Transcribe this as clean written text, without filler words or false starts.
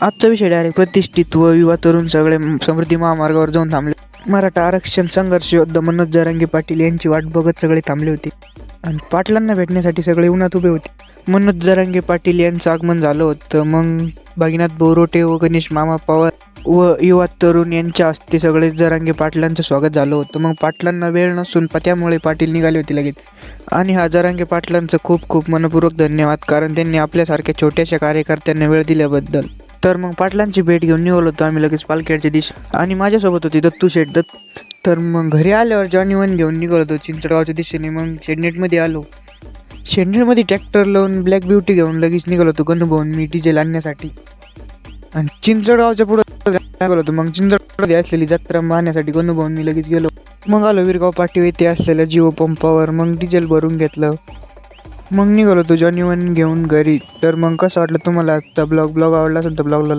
आजचा विषय डायरेक्ट प्रतिष्ठित व युवा तरुण सगळे समृद्धी महामार्गावर जाऊन थांबले. मराठा आरक्षण संघर्ष योद्धा मनोज जरांगे पाटील यांची वाट बघत सगळे थांबले होते आणि पाटलांना भेटण्यासाठी सगळे उन्हात उभे होते. मनोज जरांगे पाटील यांचं आगमन झालं होतं. मग भागीनाथ बोरोटे व गणेश मामा पवार व युवा तरुण यांच्या हस्ते सगळे जरांगे पाटलांचं स्वागत झालं होतं. मग पाटलांना वेळ नसून त्यामुळे पाटील निघाले होते लगेच. आणि हा जरांगे पाटलांचं खूप खूप मनपूर्वक धन्यवाद, कारण त्यांनी आपल्यासारख्या छोट्याशा कार्यकर्त्यांना वेळ दिल्याबद्दल. तर मग पाटलांची भेट घेऊन निघालो होतो आम्ही लगेच पालखेडच्या दिवशी. आणि माझ्यासोबत होती दत्तू शेठ दत्त. तर मग घरी आल्यावर जॉनी वन घेऊन निघालो होतो चिंचडगावच्या दिशेने. मग शेडनेटमध्ये आलो. शेडनेटमध्ये ट्रॅक्टर लावून ब्लॅक ब्युटी घेऊन लगेच निघालो होतो गणभवन मी डिझेल आणण्यासाठी. आणि चिंचडगावच्या पुढे निघालो होतो. मग चिंचडगावमध्ये असलेली जत्रा पाहण्यासाठी गणभवन मी लगेच गेलो. मग आलो विरगाव पाटी येथे असलेल्या जिओ पंपावर. मग डिझेल भरून घेतलं. मग निघालो होतो जॉनी वन घेऊन घरी. तर मग कसं वाटलं तुम्हाला आजचा ब्लॉग आवडला असेल तर ब्लॉगला